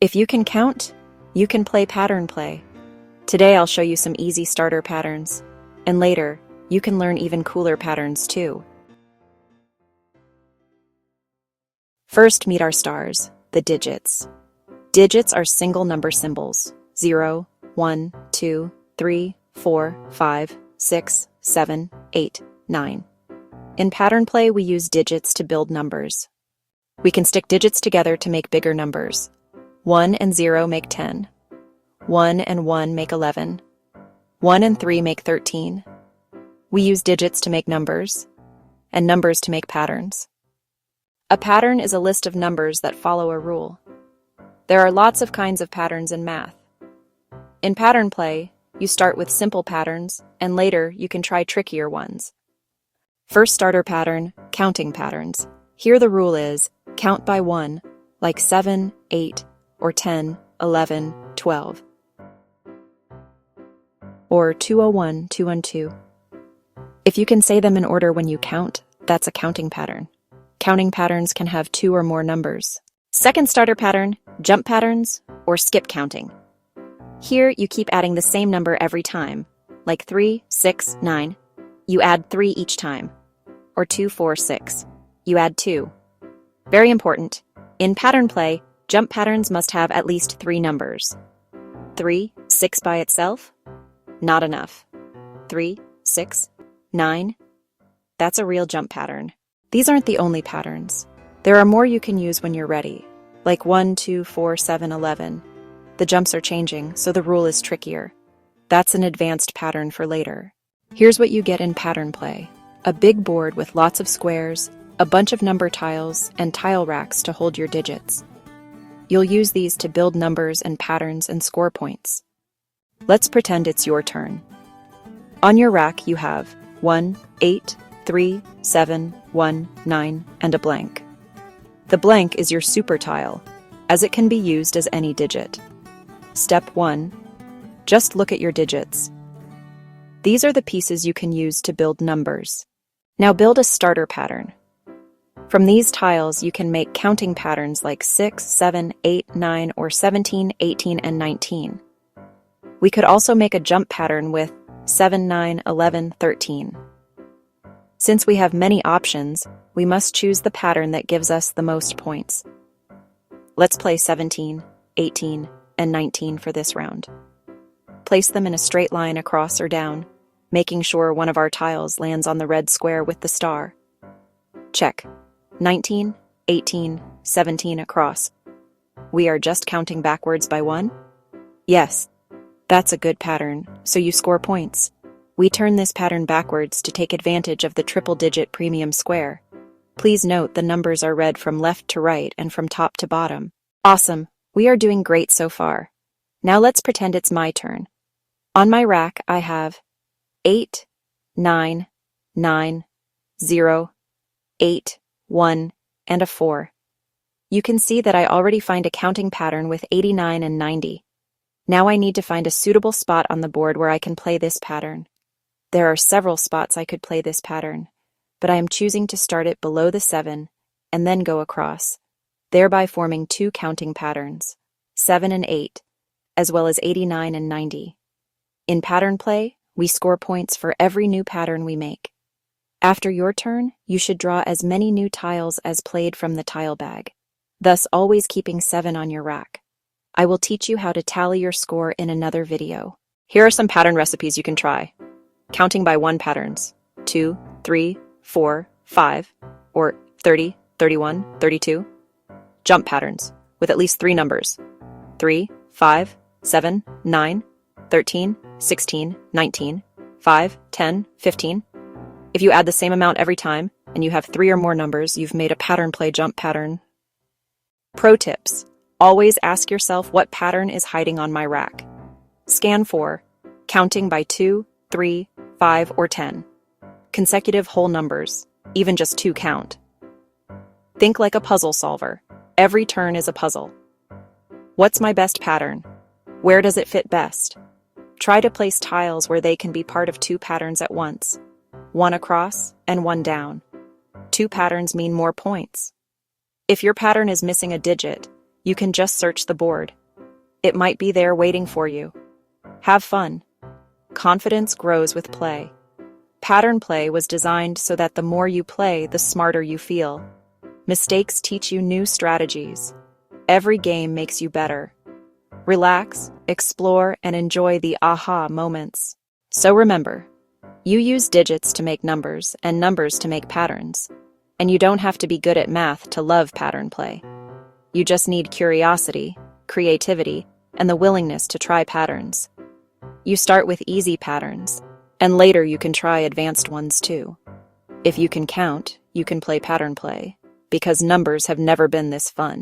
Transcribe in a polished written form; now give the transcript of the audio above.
If you can count, you can play PatternPlay. Today I'll show you some easy starter patterns, and later, you can learn even cooler patterns too. First, meet our stars, the digits. Digits are single number symbols: 0, 1, 2, 3, 4, 5, 6, 7, 8, 9. In PatternPlay, we use digits to build numbers. We can stick digits together to make bigger numbers. 1 and 0 make 10. 1 and 1 make 11. 1 and 3 make 13. We use digits to make numbers, and numbers to make patterns. A pattern is a list of numbers that follow a rule. There are lots of kinds of patterns in math. In PatternPlay, you start with simple patterns, and later you can try trickier ones. First starter pattern, counting patterns. Here the rule is, count by 1, like 7, 8, or 10, 11, 12. Or 201, 212. If you can say them in order when you count, that's a counting pattern. Counting patterns can have 2 or more numbers. Second starter pattern, jump patterns, or skip counting. Here you keep adding the same number every time, like 3, 6, 9. You add 3 each time. Or 2, 4, 6. You add 2. Very important. In PatternPlay, jump patterns must have at least 3 numbers. 3, 6 by itself? Not enough. 3, 6, 9? That's a real jump pattern. These aren't the only patterns. There are more you can use when you're ready, like 1, 2, 4, 7, 11. The jumps are changing, so the rule is trickier. That's an advanced pattern for later. Here's what you get in PatternPlay: a big board with lots of squares, a bunch of number tiles, and tile racks to hold your digits. You'll use these to build numbers and patterns and score points. Let's pretend it's your turn. On your rack, you have 1, 8, 3, 7, 1, 9, and a blank. The blank is your super tile, as it can be used as any digit. Step 1. Just look at your digits. These are the pieces you can use to build numbers. Now build a starter pattern. From these tiles, you can make counting patterns like 6, 7, 8, 9, or 17, 18, and 19. We could also make a jump pattern with 7, 9, 11, 13. Since we have many options, we must choose the pattern that gives us the most points. Let's play 17, 18, and 19 for this round. Place them in a straight line across or down, making sure one of our tiles lands on the red square with the star. Check. 19, 18, 17 across. We are just counting backwards by 1? Yes, that's a good pattern, so you score points. We turn this pattern backwards to take advantage of the triple-digit premium square. Please note the numbers are read from left to right and from top to bottom. Awesome! We are doing great so far. Now let's pretend it's my turn. On my rack, I have 8, 9, 9, 0, 8, 1, and a 4. You can see that I already find a counting pattern with 89 and 90. Now I need to find a suitable spot on the board where I can play this pattern. There are several spots I could play this pattern, but I am choosing to start it below the 7 and then go across, thereby forming 2 counting patterns, 7 and 8, as well as 89 and 90. In PatternPlay, we score points for every new pattern we make. After your turn, you should draw as many new tiles as played from the tile bag, thus always keeping 7 on your rack. I will teach you how to tally your score in another video. Here are some pattern recipes you can try. Counting by 1 patterns, 2, 3, 4, 5, or 30, 31, 32. Jump patterns, with at least 3 numbers, 3, 5, 7, 9, 13, 16, 19, 5, 10, 15. If you add the same amount every time, and you have 3 or more numbers, you've made a PatternPlay jump pattern. Pro tips. Always ask yourself what pattern is hiding on my rack. Scan for counting by 2, 3, 5, or 10. Consecutive whole numbers, even just 2 count. Think like a puzzle solver. Every turn is a puzzle. What's my best pattern? Where does it fit best? Try to place tiles where they can be part of 2 patterns at once. 1 across and 1 down. 2 patterns mean more points. If your pattern is missing a digit, You can just search the board. It might be there waiting for you. Have fun. Confidence grows with play. PatternPlay was designed so that the more you play, the smarter you feel. Mistakes teach you new strategies. Every game makes you better. Relax, explore, and enjoy the aha moments. So remember, you use digits to make numbers and numbers to make patterns. And you don't have to be good at math to love PatternPlay. You just need curiosity, creativity, and the willingness to try patterns. You start with easy patterns, and later you can try advanced ones too. If you can count, you can play PatternPlay, because numbers have never been this fun.